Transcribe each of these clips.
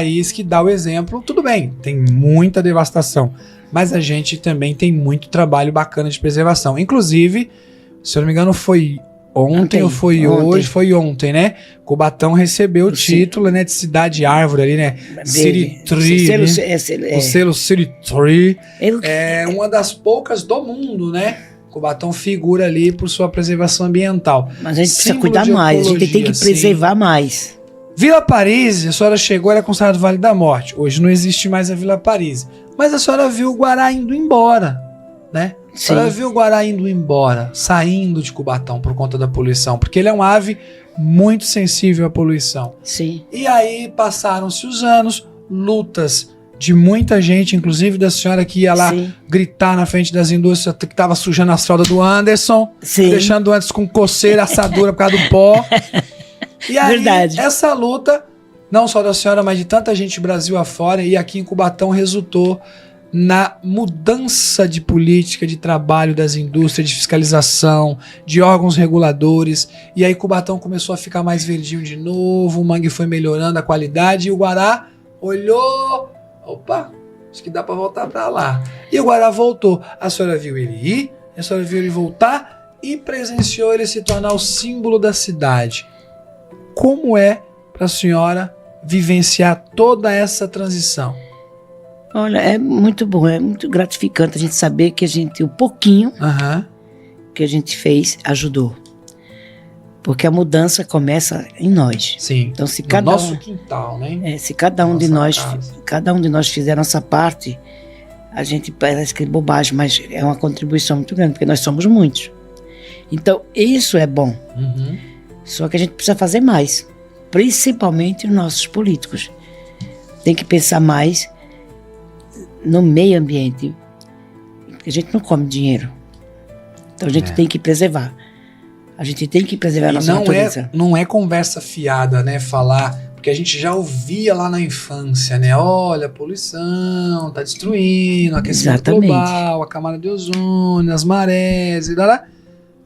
país que dá o exemplo. Tudo bem, tem muita devastação, mas a gente também tem muito trabalho bacana de preservação. Inclusive, se eu não me engano, foi ontem ou foi hoje? Foi ontem, né? Cubatão recebeu o título, né, de cidade árvore ali, né? City Tree, o selo City Tree. É uma das poucas do mundo, né? Cubatão figura ali por sua preservação ambiental. Mas a gente precisa cuidar mais, a gente tem que preservar mais. Vila Paris, a senhora chegou, era considerado Vale da Morte. Hoje não existe mais a Vila Paris. Mas a senhora viu o Guará indo embora, né? A senhora viu o Guará indo embora, saindo de Cubatão por conta da poluição, porque ele é uma ave muito sensível à poluição. Sim. E aí passaram-se os anos, lutas de muita gente, inclusive da senhora que ia lá gritar na frente das indústrias que estava sujando as fraldas do Anderson, deixando o Anderson com coceira, assadura por causa do pó. E aí, essa luta, não só da senhora, mas de tanta gente Brasil afora, e aqui em Cubatão resultou na mudança de política de trabalho das indústrias, de fiscalização, de órgãos reguladores, e aí Cubatão começou a ficar mais verdinho de novo, o mangue foi melhorando a qualidade, e o Guará olhou, opa, acho que dá para voltar para lá. E o Guará voltou. A senhora viu ele ir, a senhora viu ele voltar e presenciou ele se tornar o símbolo da cidade. Como é para a senhora vivenciar toda essa transição? Olha, é muito bom, é muito gratificante a gente saber que o pouquinho que a gente fez ajudou. Porque a mudança começa em nós. Sim. Então, se no nosso quintal, né? Se cada um de nós fizer a nossa parte, a gente parece que é bobagem, mas é uma contribuição muito grande, porque nós somos muitos. Então, isso é bom. Só que a gente precisa fazer mais, principalmente os nossos políticos. Tem que pensar mais no meio ambiente. A gente não come dinheiro. Então a gente tem que preservar. A gente tem que preservar a nossa natureza. Não é conversa fiada, né? Falar, porque a gente já ouvia lá na infância, né? Olha, a poluição tá destruindo, aquecimento global, a camada de ozônio, as marés e lá.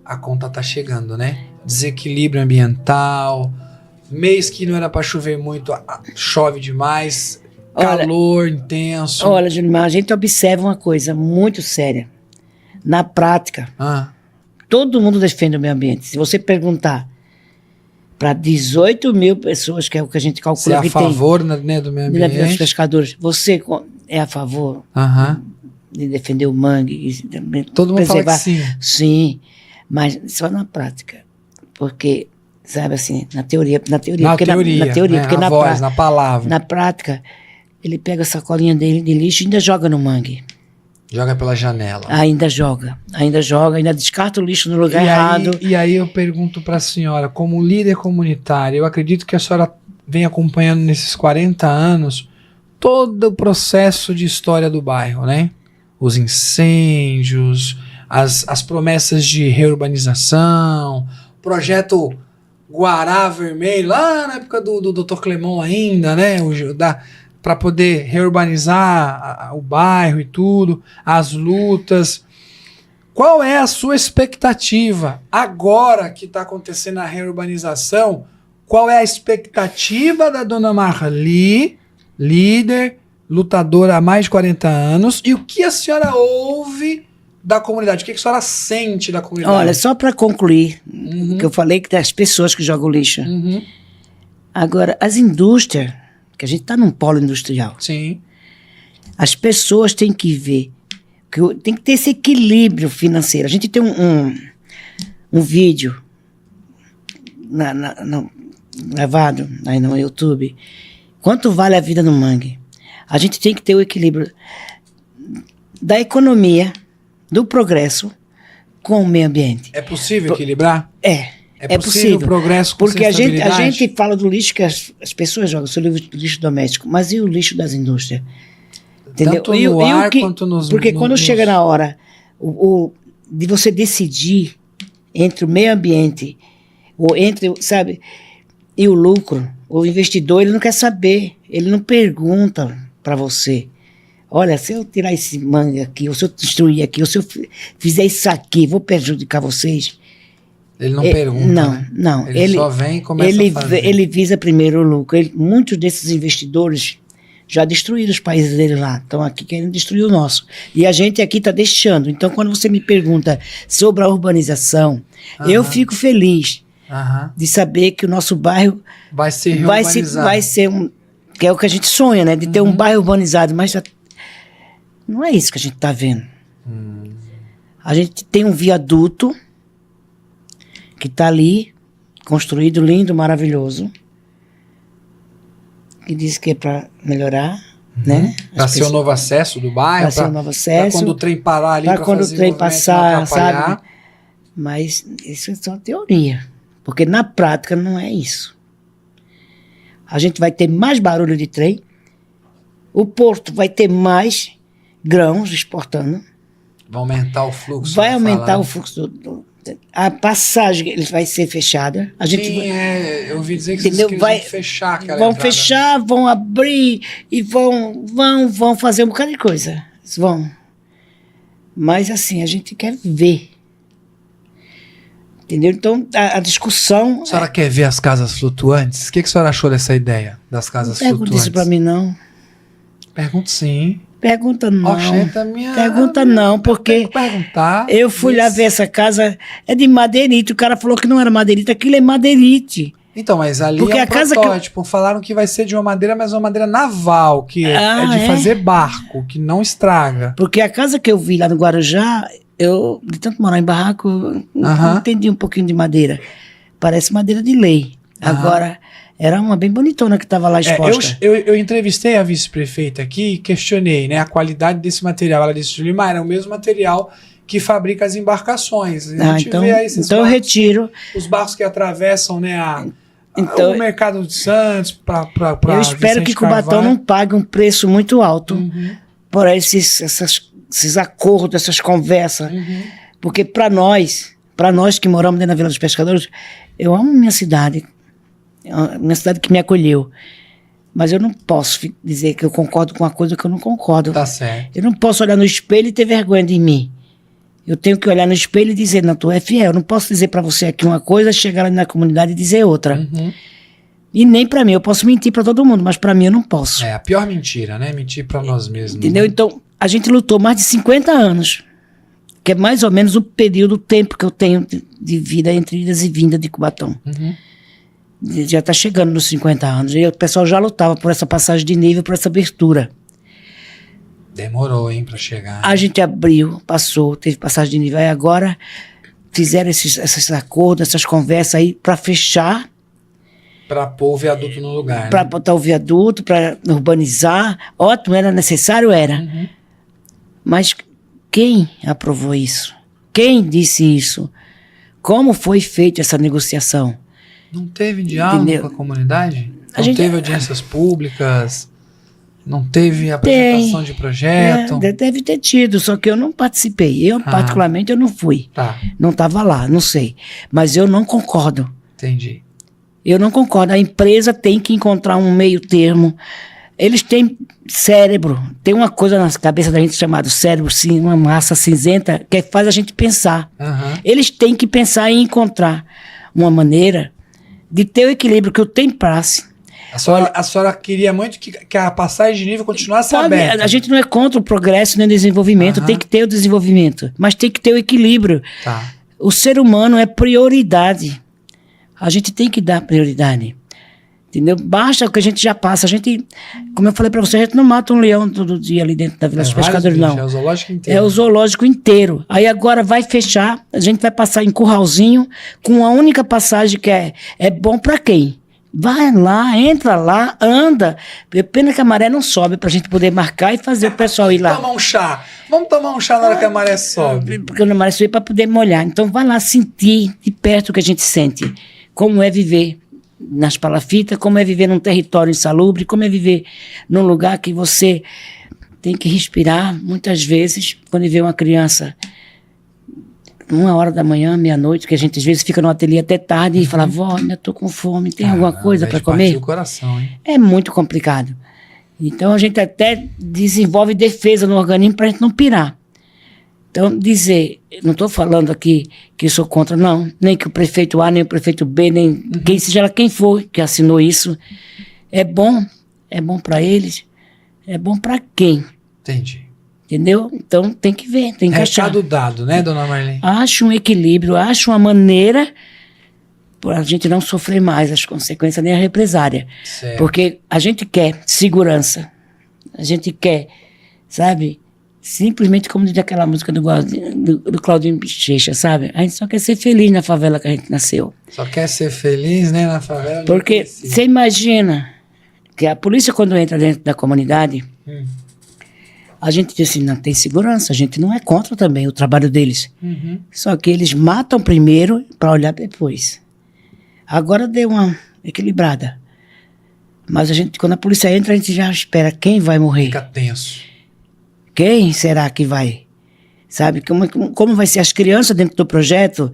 A conta tá chegando, né? Desequilíbrio ambiental, mês que não era para chover muito, chove demais, calor intenso. Olha, Junimar, a gente observa uma coisa muito séria. Na prática, todo mundo defende o meio ambiente. Se você perguntar para 18 mil pessoas, que é o que a gente calcula que tem... Você é a favor, né, do meio ambiente? Dos pescadores. Você é a favor de defender o mangue? Todo mundo fala que sim. Sim, mas só na prática. Porque, sabe assim, na teoria, na palavra. Na prática, ele pega a sacolinha dele de lixo e ainda joga no mangue. Joga pela janela. Ainda joga, ainda descarta o lixo no lugar errado. E aí eu pergunto para a senhora, como líder comunitária, eu acredito que a senhora vem acompanhando nesses 40 anos todo o processo de história do bairro, né? Os incêndios, as promessas de reurbanização, projeto Guará Vermelho, lá na época do Dr. Clemão ainda, né? Para poder reurbanizar o bairro e tudo, as lutas. Qual é a sua expectativa agora que está acontecendo a reurbanização? Qual é a expectativa da dona Marli, líder, lutadora há mais de 40 anos, e o que a senhora ouve da comunidade? O que a senhora sente da comunidade? Olha, só para concluir, que eu falei que tem as pessoas que jogam lixo. Agora, as indústrias, que a gente está num polo industrial. Sim. As pessoas têm que ver, que tem que ter esse equilíbrio financeiro. A gente tem um vídeo gravado aí no YouTube. Quanto vale a vida no mangue? A gente tem que ter o equilíbrio da economia, do progresso com o meio ambiente. É possível equilibrar? É possível. O progresso com porque a gente fala do lixo que as pessoas jogam, o lixo doméstico, mas e o lixo das indústrias? Entendeu? Tanto no ar quanto nos... Porque quando chega na hora de você decidir entre o meio ambiente, ou entre, sabe, e o lucro, o investidor, ele não quer saber, ele não pergunta para você. Olha, se eu tirar esse mangue aqui, ou se eu destruir aqui, ou se eu fizer isso aqui, vou prejudicar vocês? Ele não pergunta, né? Não. Ele só vem e começa a fazer. Ele visa primeiro o lucro. Muitos desses investidores, já destruíram os países dele lá, estão aqui querendo destruir o nosso. E a gente aqui está deixando. Então, quando você me pergunta sobre a urbanização, eu fico feliz de saber que o nosso bairro vai ser urbanizado. Vai ser que é o que a gente sonha, né? De ter um bairro urbanizado, mas não é isso que a gente está vendo. A gente tem um viaduto que está ali, construído, lindo, maravilhoso, que diz que é para melhorar, né? Para ser o novo acesso do bairro. Para ser o novo acesso. Para quando o trem parar ali. Para quando o trem passar, sabe? Mas isso é só teoria. Porque na prática não é isso. A gente vai ter mais barulho de trem. O porto vai ter mais grãos exportando. Vai aumentar o fluxo. Vai aumentar o fluxo a passagem ele vai ser fechada. A gente eu ouvi dizer que eles vão fechar aquela Vão entrada. fechar, vão abrir e vão fazer um bocado de coisa. Eles vão. Mas assim, a gente quer ver. Entendeu? Então, a discussão... A senhora quer ver as casas flutuantes? O que a senhora achou dessa ideia das casas flutuantes? Pergunta isso pra mim, não. Pergunto sim. Pergunta não. Oxenta, Pergunta não, porque eu fui lá ver essa casa, é de madeirite. O cara falou que não era madeirite, aquilo é madeirite. Então, mas ali porque é um protótipo. Falaram que vai ser de uma madeira, mas uma madeira naval, que é de fazer barco, que não estraga. Porque a casa que eu vi lá no Guarujá, eu, de tanto morar em barraco, eu entendi um pouquinho de madeira. Parece madeira de lei. Agora... Era uma bem bonitona que estava lá exposta. Eu entrevistei a vice-prefeita aqui e questionei, né, a qualidade desse material. Ela disse, Julimar, é o mesmo material que fabrica as embarcações. A gente vê aí esses então barcos, eu retiro. Os barcos que atravessam, né, o mercado de Santos para eu espero que Cubatão não pague um preço muito alto por esses acordos, essas conversas. Porque para nós que moramos dentro da Vila dos Pescadores, eu amo minha cidade. Uma cidade que me acolheu. Mas eu não posso dizer que eu concordo com uma coisa que eu não concordo. Tá certo. Eu não posso olhar no espelho e ter vergonha de mim. Eu tenho que olhar no espelho e dizer, não, tu é fiel. Eu não posso dizer para você aqui uma coisa, chegar lá na comunidade e dizer outra. E nem para mim. Eu posso mentir para todo mundo, mas para mim eu não posso. É a pior mentira, né? Mentir para nós mesmos. Entendeu? Né? Então, a gente lutou mais de 50 anos. Que é mais ou menos o período, o tempo que eu tenho de vida entre idas e vindas de Cubatão. Já está chegando nos 50 anos. E o pessoal já lutava por essa passagem de nível, por essa abertura. Demorou, hein, para chegar. A gente abriu, passou, teve passagem de nível. Aí agora fizeram esses acordos, essas conversas aí para fechar. Para pôr o viaduto no lugar. Para botar o viaduto, para urbanizar. Ótimo, era necessário, era. Mas quem aprovou isso? Quem disse isso? Como foi feita essa negociação? Não teve diálogo com a comunidade? Não teve audiências públicas? Não teve apresentação de projeto? Deve ter tido, só que eu não participei. Eu, particularmente, eu não fui. Não estava lá, não sei. Mas eu não concordo. Entendi. Eu não concordo. A empresa tem que encontrar um meio termo. Eles têm cérebro. Tem uma coisa na cabeça da gente chamada cérebro, sim, uma massa cinzenta, que faz a gente pensar. Eles têm que pensar em encontrar uma maneira de ter o equilíbrio que o tempo passe. A senhora queria muito que a passagem de nível continuasse aberta. A gente não é contra o progresso nem o desenvolvimento, tem que ter o desenvolvimento, mas tem que ter o equilíbrio. O ser humano é prioridade. A gente tem que dar prioridade. Entendeu? Basta o que a gente já passa. A gente, como eu falei pra você, a gente não mata um leão todo dia ali dentro da Vila dos Pescadores, não. É o zoológico inteiro. É o zoológico inteiro. Aí agora vai fechar, a gente vai passar em curralzinho, com a única passagem que é bom pra quem? Vai lá, entra lá, anda. Pena que a maré não sobe pra gente poder marcar e fazer o pessoal ir lá. Tomar um chá. Vamos tomar um chá na hora que a maré sobe. Porque a maré sobe pra poder molhar. Então vai lá sentir de perto o que a gente sente. Como é viver nas palafitas, como é viver num território insalubre, como é viver num lugar que você tem que respirar. Muitas vezes, quando vê uma criança 1h da manhã, meia-noite, que a gente às vezes fica no ateliê até tarde e fala, vó, ainda tô com fome, tem alguma coisa para comer? O coração, hein? É muito complicado. Então a gente até desenvolve defesa no organismo para a gente não pirar. Então, dizer, não estou falando aqui que eu sou contra, não, nem que o prefeito A, nem o prefeito B, nem quem seja quem for que assinou isso, é bom para eles, É bom para quem? Entendi. Entendeu? Então tem que ver, tem que achar. Recado dado, né, dona Marlene? Acho um equilíbrio, acho uma maneira para a gente não sofrer mais as consequências nem a represária. Certo. Porque a gente quer segurança, a gente quer, sabe, simplesmente como diz aquela música do Claudinho Bochecha, sabe? A gente só quer ser feliz na favela que a gente nasceu. Só quer ser feliz, né, na favela. Porque você imagina que a polícia, quando entra dentro da comunidade, a gente diz assim, não tem segurança, a gente não é contra também o trabalho deles. Só que eles matam primeiro para olhar depois. Agora deu uma equilibrada. Mas a gente, quando a polícia entra, a gente já espera quem vai morrer. Fica tenso. Quem será que vai? Sabe? Como vai ser as crianças dentro do projeto?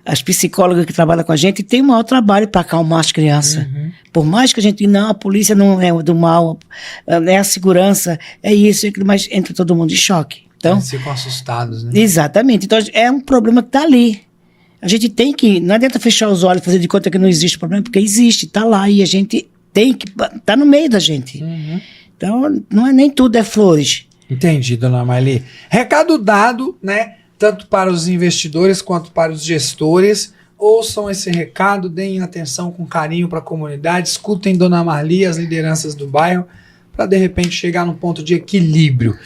As psicólogas que trabalham com a gente têm o maior trabalho para acalmar as crianças. Por mais que a gente não, a polícia não é do mal, é a segurança, é isso, é aquilo, mas entra todo mundo em choque. Então, Eles ficam assustados, né? Exatamente. Então é um problema que está ali. A gente tem que, não adianta fechar os olhos e fazer de conta que não existe problema, porque existe, está lá e a gente tem que, tá no meio da gente. Então, não é nem tudo é flores. Entendi, dona Marli. Recado dado, né? Tanto para os investidores quanto para os gestores. Ouçam esse recado, deem atenção com carinho para a comunidade, escutem dona Marli, as lideranças do bairro, para de repente chegar num ponto de equilíbrio.